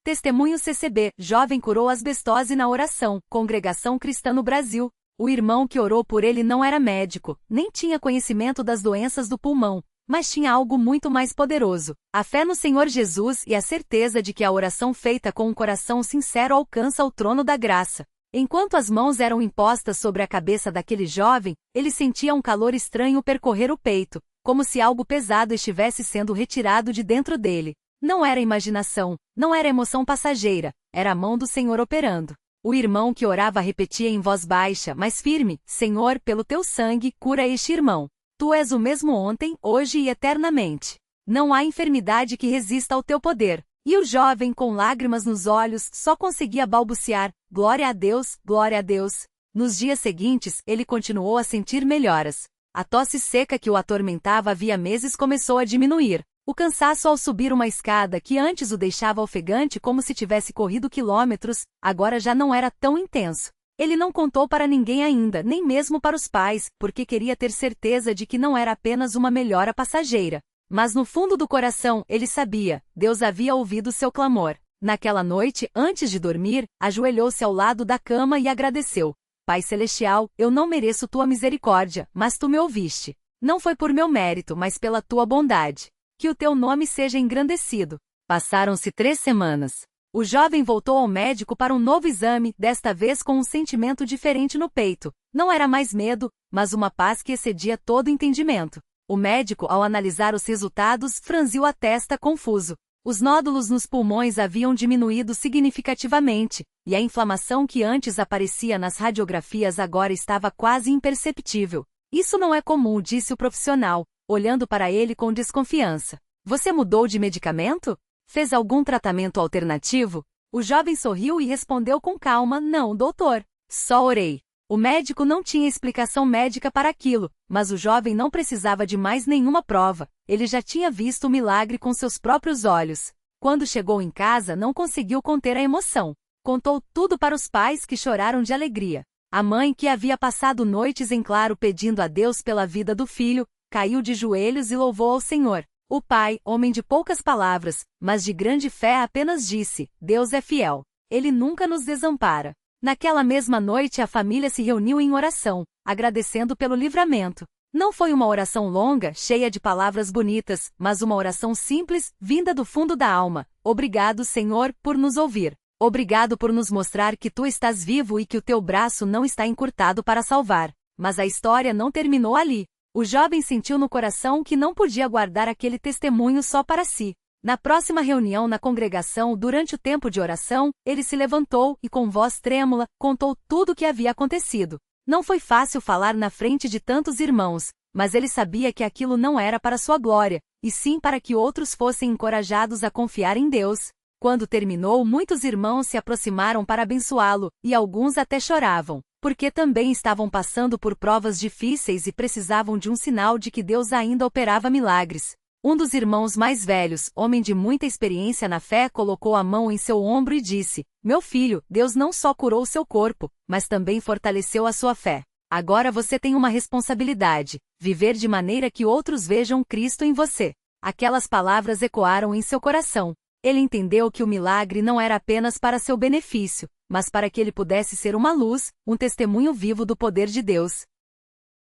Testemunho CCB, jovem curou asbestose na oração, Congregação Cristã no Brasil. O irmão que orou por ele não era médico, nem tinha conhecimento das doenças do pulmão, mas tinha algo muito mais poderoso: a fé no Senhor Jesus e a certeza de que a oração feita com um coração sincero alcança o trono da graça. Enquanto as mãos eram impostas sobre a cabeça daquele jovem, ele sentia um calor estranho percorrer o peito, como se algo pesado estivesse sendo retirado de dentro dele. Não era imaginação, não era emoção passageira, era a mão do Senhor operando. O irmão que orava repetia em voz baixa, mas firme: Senhor, pelo teu sangue, cura este irmão. Tu és o mesmo ontem, hoje e eternamente. Não há enfermidade que resista ao teu poder. E o jovem, com lágrimas nos olhos, só conseguia balbuciar: glória a Deus, glória a Deus. Nos dias seguintes, ele continuou a sentir melhoras. A tosse seca que o atormentava havia meses começou a diminuir. O cansaço ao subir uma escada que antes o deixava ofegante como se tivesse corrido quilômetros, agora já não era tão intenso. Ele não contou para ninguém ainda, nem mesmo para os pais, porque queria ter certeza de que não era apenas uma melhora passageira. Mas no fundo do coração, ele sabia: Deus havia ouvido seu clamor. Naquela noite, antes de dormir, ajoelhou-se ao lado da cama e agradeceu: Pai Celestial, eu não mereço tua misericórdia, mas tu me ouviste. Não foi por meu mérito, mas pela tua bondade. Que o teu nome seja engrandecido. Passaram-se 3 semanas. O jovem voltou ao médico para um novo exame, desta vez com um sentimento diferente no peito. Não era mais medo, mas uma paz que excedia todo entendimento. O médico, ao analisar os resultados, franziu a testa confuso. Os nódulos nos pulmões haviam diminuído significativamente, e a inflamação que antes aparecia nas radiografias agora estava quase imperceptível. Isso não é comum, disse o profissional, olhando para ele com desconfiança. Você mudou de medicamento? Fez algum tratamento alternativo? O jovem sorriu e respondeu com calma: Não, doutor. Só orei. O médico não tinha explicação médica para aquilo, mas o jovem não precisava de mais nenhuma prova. Ele já tinha visto o milagre com seus próprios olhos. Quando chegou em casa, não conseguiu conter a emoção. Contou tudo para os pais, que choraram de alegria. A mãe, que havia passado noites em claro pedindo a Deus pela vida do filho, caiu de joelhos e louvou ao Senhor. O pai, homem de poucas palavras, mas de grande fé, apenas disse: Deus é fiel. Ele nunca nos desampara. Naquela mesma noite a família se reuniu em oração, agradecendo pelo livramento. Não foi uma oração longa, cheia de palavras bonitas, mas uma oração simples, vinda do fundo da alma. Obrigado, Senhor, por nos ouvir. Obrigado por nos mostrar que tu estás vivo e que o teu braço não está encurtado para salvar. Mas a história não terminou ali. O jovem sentiu no coração que não podia guardar aquele testemunho só para si. Na próxima reunião na congregação, durante o tempo de oração, ele se levantou e, com voz trêmula, contou tudo o que havia acontecido. Não foi fácil falar na frente de tantos irmãos, mas ele sabia que aquilo não era para sua glória, e sim para que outros fossem encorajados a confiar em Deus. Quando terminou, muitos irmãos se aproximaram para abençoá-lo, e alguns até choravam, porque também estavam passando por provas difíceis e precisavam de um sinal de que Deus ainda operava milagres. Um dos irmãos mais velhos, homem de muita experiência na fé, colocou a mão em seu ombro e disse: Meu filho, Deus não só curou seu corpo, mas também fortaleceu a sua fé. Agora você tem uma responsabilidade: viver de maneira que outros vejam Cristo em você. Aquelas palavras ecoaram em seu coração. Ele entendeu que o milagre não era apenas para seu benefício, mas para que ele pudesse ser uma luz, um testemunho vivo do poder de Deus.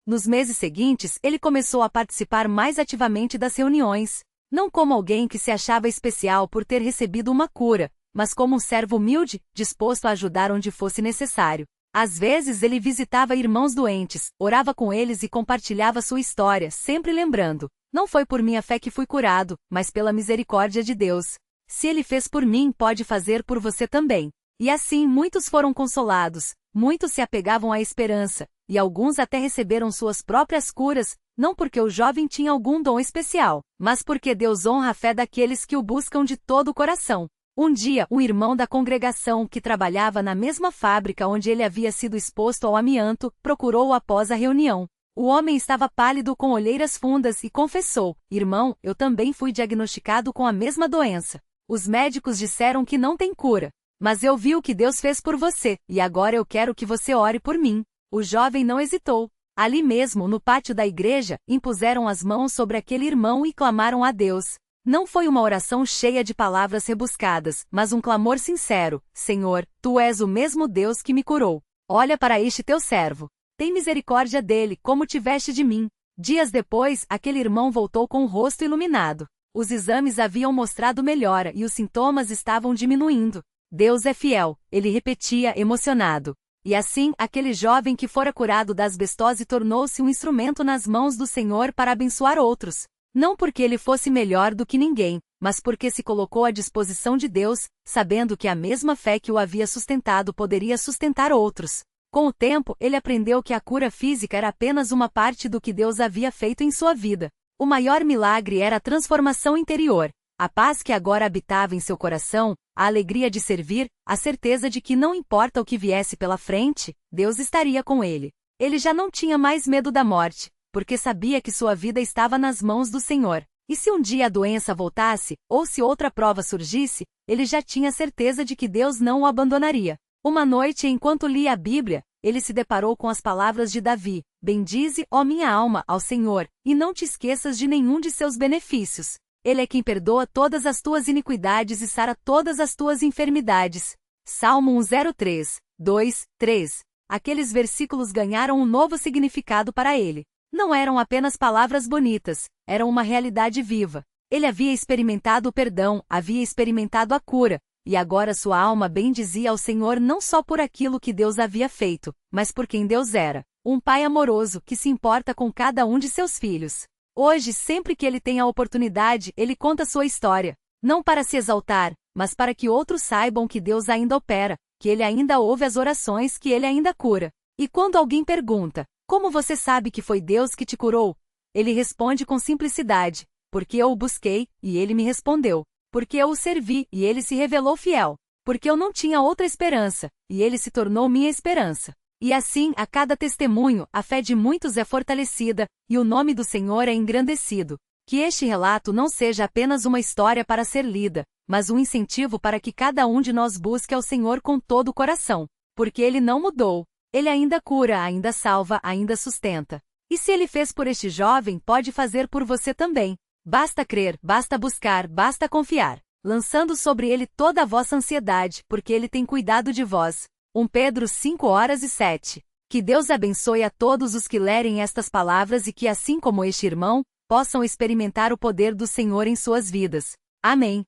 Nos meses seguintes, ele começou a participar mais ativamente das reuniões, não como alguém que se achava especial por ter recebido uma cura, mas como um servo humilde, disposto a ajudar onde fosse necessário. Às vezes ele visitava irmãos doentes, orava com eles e compartilhava sua história, sempre lembrando: Não foi por minha fé que fui curado, mas pela misericórdia de Deus. Se ele fez por mim, pode fazer por você também. E assim muitos foram consolados, muitos se apegavam à esperança, e alguns até receberam suas próprias curas, não porque o jovem tinha algum dom especial, mas porque Deus honra a fé daqueles que o buscam de todo o coração. Um dia, um irmão da congregação, que trabalhava na mesma fábrica onde ele havia sido exposto ao amianto, procurou-o após a reunião. O homem estava pálido, com olheiras fundas, e confessou: Irmão, eu também fui diagnosticado com a mesma doença. Os médicos disseram que não tem cura. Mas eu vi o que Deus fez por você, e agora eu quero que você ore por mim. O jovem não hesitou. Ali mesmo, no pátio da igreja, impuseram as mãos sobre aquele irmão e clamaram a Deus. Não foi uma oração cheia de palavras rebuscadas, mas um clamor sincero: Senhor, Tu és o mesmo Deus que me curou. Olha para este teu servo. Tem misericórdia dele, como tiveste de mim. Dias depois, aquele irmão voltou com o rosto iluminado. Os exames haviam mostrado melhora e os sintomas estavam diminuindo. Deus é fiel, ele repetia emocionado. E assim, aquele jovem que fora curado da asbestose tornou-se um instrumento nas mãos do Senhor para abençoar outros. Não porque ele fosse melhor do que ninguém, mas porque se colocou à disposição de Deus, sabendo que a mesma fé que o havia sustentado poderia sustentar outros. Com o tempo, ele aprendeu que a cura física era apenas uma parte do que Deus havia feito em sua vida. O maior milagre era a transformação interior. A paz que agora habitava em seu coração, a alegria de servir, a certeza de que não importa o que viesse pela frente, Deus estaria com ele. Ele já não tinha mais medo da morte, porque sabia que sua vida estava nas mãos do Senhor. E se um dia a doença voltasse, ou se outra prova surgisse, ele já tinha certeza de que Deus não o abandonaria. Uma noite, enquanto lia a Bíblia, ele se deparou com as palavras de Davi: Bendize, ó minha alma, ao Senhor, e não te esqueças de nenhum de seus benefícios. Ele é quem perdoa todas as tuas iniquidades e sara todas as tuas enfermidades. Salmo 103, 2, 3. Aqueles versículos ganharam um novo significado para ele. Não eram apenas palavras bonitas, eram uma realidade viva. Ele havia experimentado o perdão, havia experimentado a cura, e agora sua alma bendizia ao Senhor não só por aquilo que Deus havia feito, mas por quem Deus era. Um pai amoroso que se importa com cada um de seus filhos. Hoje, sempre que ele tem a oportunidade, ele conta sua história. Não para se exaltar, mas para que outros saibam que Deus ainda opera, que ele ainda ouve as orações, que ele ainda cura. E quando alguém pergunta: como você sabe que foi Deus que te curou? Ele responde com simplicidade: porque eu o busquei, e ele me respondeu. Porque eu o servi, e ele se revelou fiel. Porque eu não tinha outra esperança, e ele se tornou minha esperança. E assim, a cada testemunho, a fé de muitos é fortalecida, e o nome do Senhor é engrandecido. Que este relato não seja apenas uma história para ser lida, mas um incentivo para que cada um de nós busque ao Senhor com todo o coração. Porque Ele não mudou. Ele ainda cura, ainda salva, ainda sustenta. E se Ele fez por este jovem, pode fazer por você também. Basta crer, basta buscar, basta confiar, lançando sobre Ele toda a vossa ansiedade, porque Ele tem cuidado de vós. 1 Pedro 5:7. Que Deus abençoe a todos os que lerem estas palavras e que, assim como este irmão, possam experimentar o poder do Senhor em suas vidas. Amém.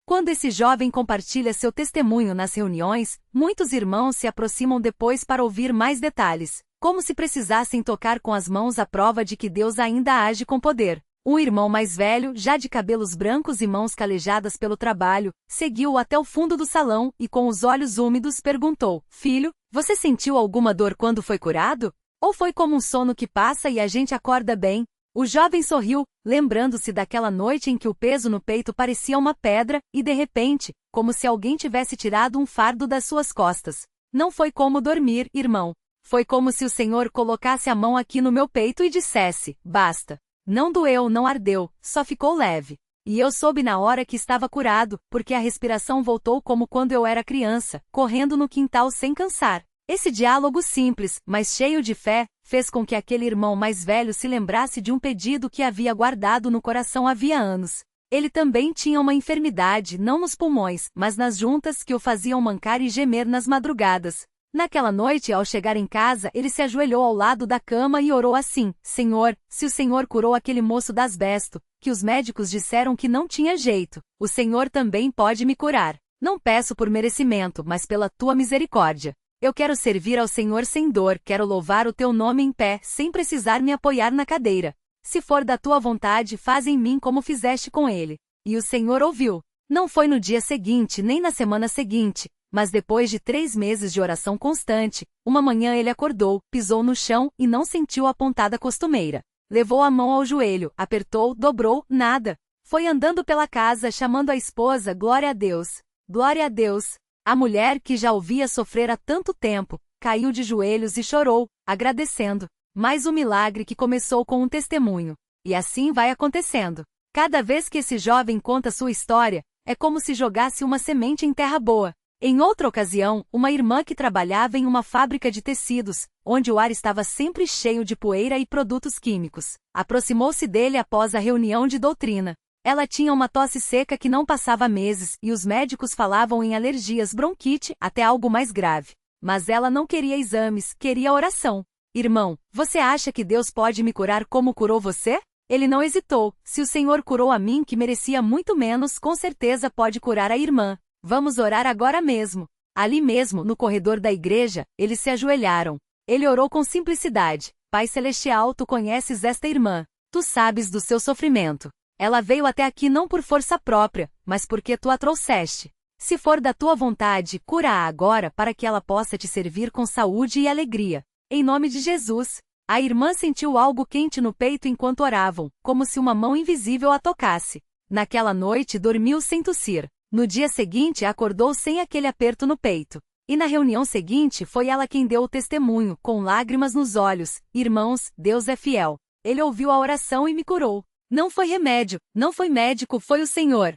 Quando esse jovem compartilha seu testemunho nas reuniões, muitos irmãos se aproximam depois para ouvir mais detalhes, como se precisassem tocar com as mãos a prova de que Deus ainda age com poder. Um irmão mais velho, já de cabelos brancos e mãos calejadas pelo trabalho, seguiu-o até o fundo do salão e, com os olhos úmidos, perguntou: Filho, você sentiu alguma dor quando foi curado? Ou foi como um sono que passa e a gente acorda bem? O jovem sorriu, lembrando-se daquela noite em que o peso no peito parecia uma pedra, e de repente, como se alguém tivesse tirado um fardo das suas costas. Não foi como dormir, irmão. Foi como se o Senhor colocasse a mão aqui no meu peito e dissesse: basta. Não doeu, não ardeu, só ficou leve. E eu soube na hora que estava curado, porque a respiração voltou como quando eu era criança, correndo no quintal sem cansar. Esse diálogo simples, mas cheio de fé, fez com que aquele irmão mais velho se lembrasse de um pedido que havia guardado no coração havia anos. Ele também tinha uma enfermidade, não nos pulmões, mas nas juntas que o faziam mancar e gemer nas madrugadas. Naquela noite, ao chegar em casa, ele se ajoelhou ao lado da cama e orou assim: Senhor, se o Senhor curou aquele moço da asbesto, que os médicos disseram que não tinha jeito, o Senhor também pode me curar. Não peço por merecimento, mas pela tua misericórdia. Eu quero servir ao Senhor sem dor, quero louvar o teu nome em pé, sem precisar me apoiar na cadeira. Se for da tua vontade, faz em mim como fizeste com ele. E o Senhor ouviu. Não foi no dia seguinte, nem na semana seguinte, mas depois de 3 meses de oração constante, uma manhã ele acordou, pisou no chão e não sentiu a pontada costumeira. Levou a mão ao joelho, apertou, dobrou, nada. Foi andando pela casa chamando a esposa: glória a Deus, glória a Deus. A mulher, que já o via sofrer há tanto tempo, caiu de joelhos e chorou, agradecendo. Mais um milagre que começou com um testemunho. E assim vai acontecendo. Cada vez que esse jovem conta sua história, é como se jogasse uma semente em terra boa. Em outra ocasião, uma irmã que trabalhava em uma fábrica de tecidos, onde o ar estava sempre cheio de poeira e produtos químicos, aproximou-se dele após a reunião de doutrina. Ela tinha uma tosse seca que não passava meses e os médicos falavam em alergias, bronquite, até algo mais grave. Mas ela não queria exames, queria oração. Irmão, você acha que Deus pode me curar como curou você? Ele não hesitou. Se o Senhor curou a mim, que merecia muito menos, com certeza pode curar a irmã. Vamos orar agora mesmo. Ali mesmo, no corredor da igreja, eles se ajoelharam. Ele orou com simplicidade. Pai Celestial, tu conheces esta irmã. Tu sabes do seu sofrimento. Ela veio até aqui não por força própria, mas porque tu a trouxeste. Se for da tua vontade, cura-a agora para que ela possa te servir com saúde e alegria. Em nome de Jesus. A irmã sentiu algo quente no peito enquanto oravam, como se uma mão invisível a tocasse. Naquela noite dormiu sem tossir. No dia seguinte acordou sem aquele aperto no peito. E na reunião seguinte foi ela quem deu o testemunho, com lágrimas nos olhos. Irmãos, Deus é fiel. Ele ouviu a oração e me curou. Não foi remédio, não foi médico, foi o Senhor.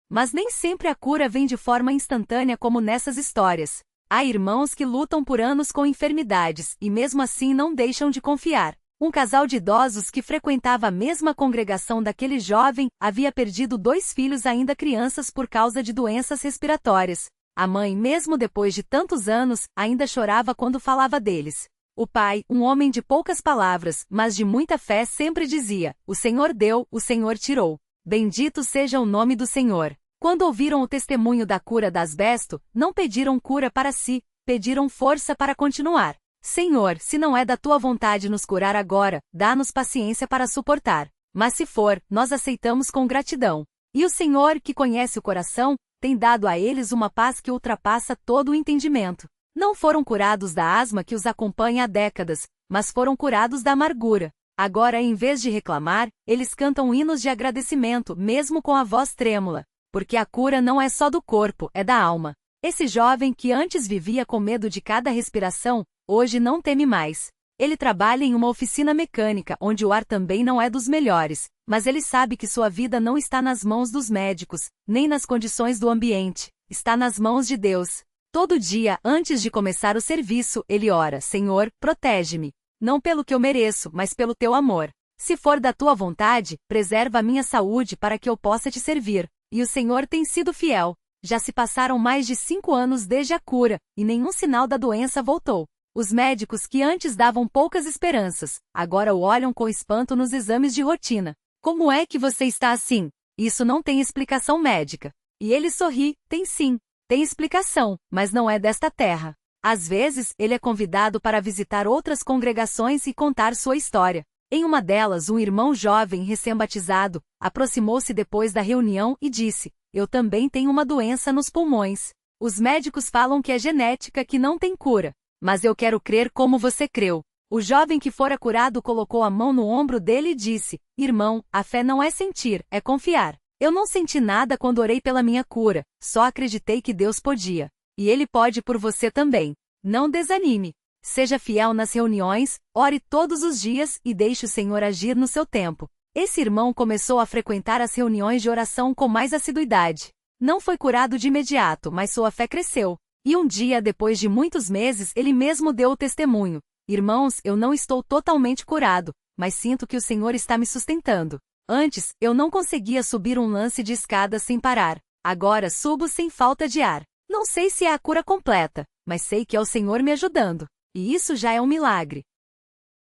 Mas nem sempre a cura vem de forma instantânea como nessas histórias. Há irmãos que lutam por anos com enfermidades e mesmo assim não deixam de confiar. Um casal de idosos que frequentava a mesma congregação daquele jovem havia perdido 2 filhos ainda crianças por causa de doenças respiratórias. A mãe, mesmo depois de tantos anos, ainda chorava quando falava deles. O pai, um homem de poucas palavras, mas de muita fé, sempre dizia: o Senhor deu, o Senhor tirou. Bendito seja o nome do Senhor. Quando ouviram o testemunho da cura da asbesto, não pediram cura para si, pediram força para continuar. Senhor, se não é da tua vontade nos curar agora, dá-nos paciência para suportar. Mas se for, nós aceitamos com gratidão. E o Senhor, que conhece o coração, tem dado a eles uma paz que ultrapassa todo o entendimento. Não foram curados da asma que os acompanha há décadas, mas foram curados da amargura. Agora, em vez de reclamar, eles cantam hinos de agradecimento, mesmo com a voz trêmula. Porque a cura não é só do corpo, é da alma. Esse jovem que antes vivia com medo de cada respiração, hoje não teme mais. Ele trabalha em uma oficina mecânica onde o ar também não é dos melhores, mas ele sabe que sua vida não está nas mãos dos médicos, nem nas condições do ambiente, está nas mãos de Deus. Todo dia, antes de começar o serviço, ele ora: Senhor, protege-me. Não pelo que eu mereço, mas pelo teu amor. Se for da tua vontade, preserva a minha saúde para que eu possa te servir. E o Senhor tem sido fiel. Já se passaram mais de 5 anos desde a cura, e nenhum sinal da doença voltou. Os médicos que antes davam poucas esperanças, agora o olham com espanto nos exames de rotina. Como é que você está assim? Isso não tem explicação médica. E ele sorri: tem sim. Tem explicação, mas não é desta terra. Às vezes, ele é convidado para visitar outras congregações e contar sua história. Em uma delas, um irmão jovem recém-batizado aproximou-se depois da reunião e disse: eu também tenho uma doença nos pulmões. Os médicos falam que é genética, que não tem cura. Mas eu quero crer como você creu. O jovem que fora curado colocou a mão no ombro dele e disse: irmão, a fé não é sentir, é confiar. Eu não senti nada quando orei pela minha cura, só acreditei que Deus podia. E Ele pode por você também. Não desanime. Seja fiel nas reuniões, ore todos os dias e deixe o Senhor agir no seu tempo. Esse irmão começou a frequentar as reuniões de oração com mais assiduidade. Não foi curado de imediato, mas sua fé cresceu. E um dia, depois de muitos meses, ele mesmo deu o testemunho: irmãos, eu não estou totalmente curado, mas sinto que o Senhor está me sustentando. Antes, eu não conseguia subir um lance de escada sem parar. Agora subo sem falta de ar. Não sei se é a cura completa, mas sei que é o Senhor me ajudando. E isso já é um milagre.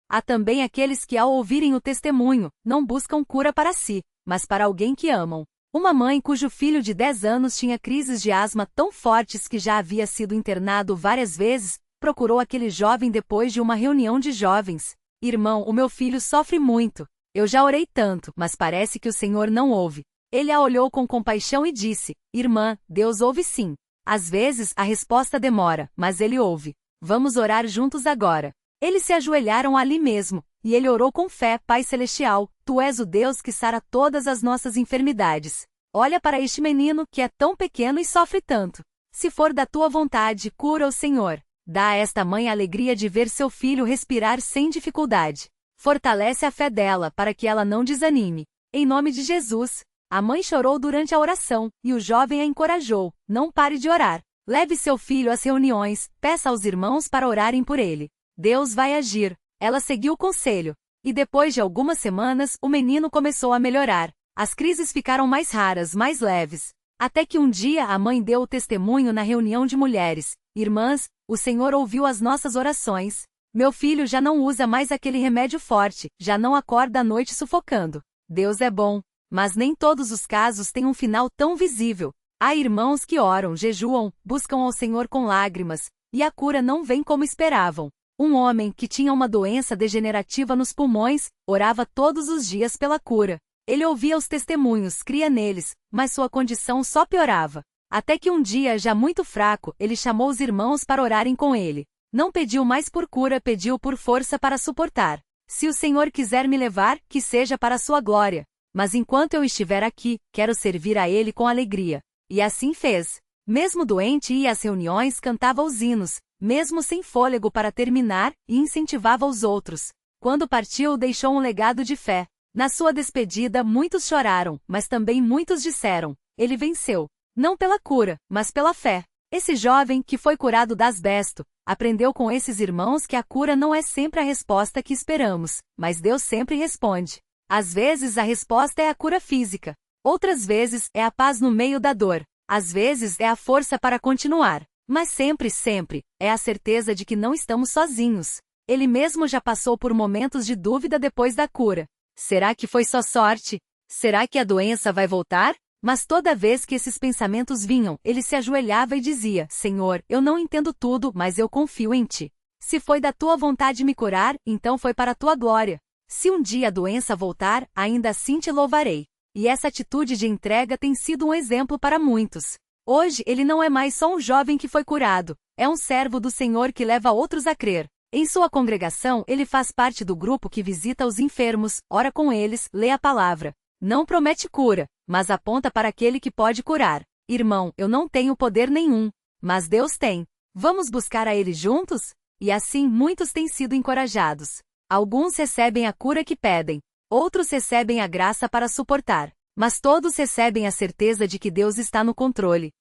Há também aqueles que, ao ouvirem o testemunho, não buscam cura para si, mas para alguém que amam. Uma mãe cujo filho de 10 anos tinha crises de asma tão fortes que já havia sido internado várias vezes, procurou aquele jovem depois de uma reunião de jovens. Irmão, o meu filho sofre muito. Eu já orei tanto, mas parece que o Senhor não ouve. Ele a olhou com compaixão e disse: irmã, Deus ouve sim. Às vezes a resposta demora, mas Ele ouve. Vamos orar juntos agora. Eles se ajoelharam ali mesmo, e ele orou com fé: Pai Celestial, Tu és o Deus que sara todas as nossas enfermidades. Olha para este menino que é tão pequeno e sofre tanto. Se for da Tua vontade, cura o Senhor. Dá a esta mãe a alegria de ver seu filho respirar sem dificuldade. Fortalece a fé dela para que ela não desanime. Em nome de Jesus. A mãe chorou durante a oração, e o jovem a encorajou: não pare de orar. Leve seu filho às reuniões, peça aos irmãos para orarem por ele. Deus vai agir. Ela seguiu o conselho. E depois de algumas semanas, o menino começou a melhorar. As crises ficaram mais raras, mais leves. Até que um dia a mãe deu o testemunho na reunião de mulheres. Irmãs, o Senhor ouviu as nossas orações. Meu filho já não usa mais aquele remédio forte, já não acorda à noite sufocando. Deus é bom. Mas nem todos os casos têm um final tão visível. Há irmãos que oram, jejuam, buscam ao Senhor com lágrimas, e a cura não vem como esperavam. Um homem que tinha uma doença degenerativa nos pulmões, orava todos os dias pela cura. Ele ouvia os testemunhos, cria neles, mas sua condição só piorava. Até que um dia, já muito fraco, ele chamou os irmãos para orarem com ele. Não pediu mais por cura, pediu por força para suportar. Se o Senhor quiser me levar, que seja para a sua glória. Mas enquanto eu estiver aqui, quero servir a Ele com alegria. E assim fez. Mesmo doente, ia às reuniões, cantava os hinos, mesmo sem fôlego para terminar, e incentivava os outros. Quando partiu, deixou um legado de fé. Na sua despedida, muitos choraram, mas também muitos disseram: ele venceu. Não pela cura, mas pela fé. Esse jovem, que foi curado da asbesto, aprendeu com esses irmãos que a cura não é sempre a resposta que esperamos, mas Deus sempre responde. Às vezes a resposta é a cura física. Outras vezes é a paz no meio da dor. Às vezes é a força para continuar. Mas sempre, sempre, é a certeza de que não estamos sozinhos. Ele mesmo já passou por momentos de dúvida depois da cura. Será que foi só sorte? Será que a doença vai voltar? Mas toda vez que esses pensamentos vinham, ele se ajoelhava e dizia: Senhor, eu não entendo tudo, mas eu confio em Ti. Se foi da Tua vontade me curar, então foi para a Tua glória. Se um dia a doença voltar, ainda assim Te louvarei. E essa atitude de entrega tem sido um exemplo para muitos. Hoje ele não é mais só um jovem que foi curado, é um servo do Senhor que leva outros a crer. Em sua congregação, ele faz parte do grupo que visita os enfermos, ora com eles, lê a palavra. Não promete cura, mas aponta para aquele que pode curar. Irmão, eu não tenho poder nenhum, mas Deus tem. Vamos buscar a Ele juntos? E assim muitos têm sido encorajados. Alguns recebem a cura que pedem, outros recebem a graça para suportar, mas todos recebem a certeza de que Deus está no controle.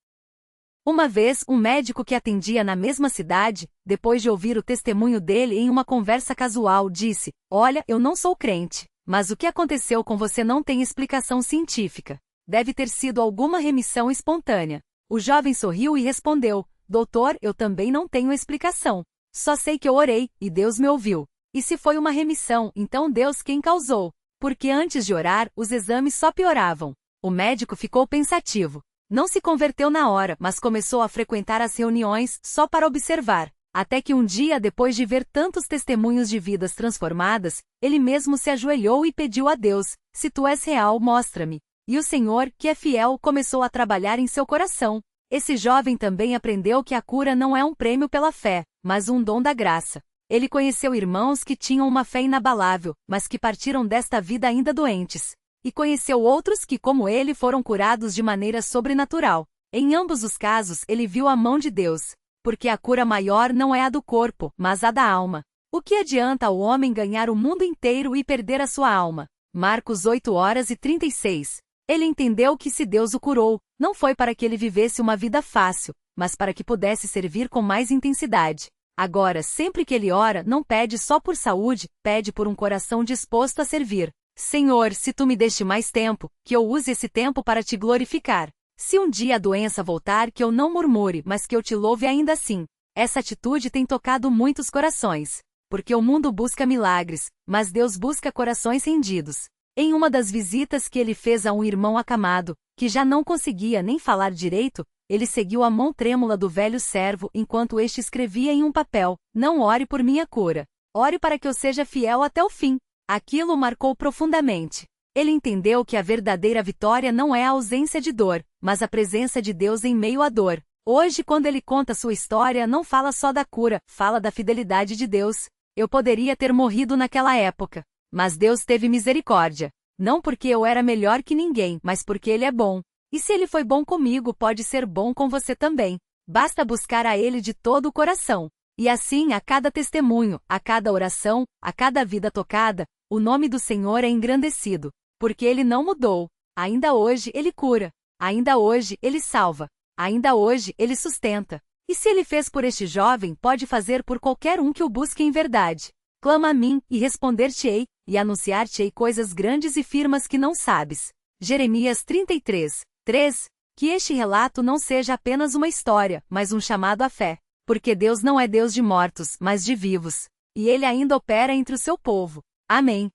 Uma vez, um médico que atendia na mesma cidade, depois de ouvir o testemunho dele em uma conversa casual, disse: Olha, eu não sou crente, mas o que aconteceu com você não tem explicação científica. Deve ter sido alguma remissão espontânea. O jovem sorriu e respondeu: Doutor, eu também não tenho explicação. Só sei que eu orei, e Deus me ouviu. E se foi uma remissão, então Deus quem causou. Porque antes de orar, os exames só pioravam. O médico ficou pensativo. Não se converteu na hora, mas começou a frequentar as reuniões só para observar. Até que um dia, depois de ver tantos testemunhos de vidas transformadas, ele mesmo se ajoelhou e pediu a Deus: Se Tu és real, mostra-me. E o Senhor, que é fiel, começou a trabalhar em seu coração. Esse jovem também aprendeu que a cura não é um prêmio pela fé, mas um dom da graça. Ele conheceu irmãos que tinham uma fé inabalável, mas que partiram desta vida ainda doentes. E conheceu outros que, como ele, foram curados de maneira sobrenatural. Em ambos os casos, ele viu a mão de Deus. Porque a cura maior não é a do corpo, mas a da alma. O que adianta ao homem ganhar o mundo inteiro e perder a sua alma? Marcos 8:36. Ele entendeu que se Deus o curou, não foi para que ele vivesse uma vida fácil, mas para que pudesse servir com mais intensidade. Agora, sempre que ele ora, não pede só por saúde, pede por um coração disposto a servir. Senhor, se Tu me deste mais tempo, que eu use esse tempo para Te glorificar. Se um dia a doença voltar, que eu não murmure, mas que eu Te louve ainda assim. Essa atitude tem tocado muitos corações. Porque o mundo busca milagres, mas Deus busca corações rendidos. Em uma das visitas que ele fez a um irmão acamado, que já não conseguia nem falar direito, ele seguiu a mão trêmula do velho servo enquanto este escrevia em um papel: Não ore por minha cura. Ore para que eu seja fiel até o fim. Aquilo o marcou profundamente. Ele entendeu que a verdadeira vitória não é a ausência de dor, mas a presença de Deus em meio à dor. Hoje, quando ele conta sua história, não fala só da cura, fala da fidelidade de Deus. Eu poderia ter morrido naquela época, mas Deus teve misericórdia. Não porque eu era melhor que ninguém, mas porque Ele é bom. E se Ele foi bom comigo, pode ser bom com você também. Basta buscar a Ele de todo o coração. E assim, a cada testemunho, a cada oração, a cada vida tocada, o nome do Senhor é engrandecido. Porque Ele não mudou. Ainda hoje Ele cura. Ainda hoje Ele salva. Ainda hoje Ele sustenta. E se Ele fez por este jovem, pode fazer por qualquer um que o busque em verdade. Clama a mim, e responder-te-ei, e anunciar-te-ei coisas grandes e firmas que não sabes. Jeremias 33, 3. Que este relato não seja apenas uma história, mas um chamado à fé. Porque Deus não é Deus de mortos, mas de vivos. E Ele ainda opera entre o seu povo. Amém.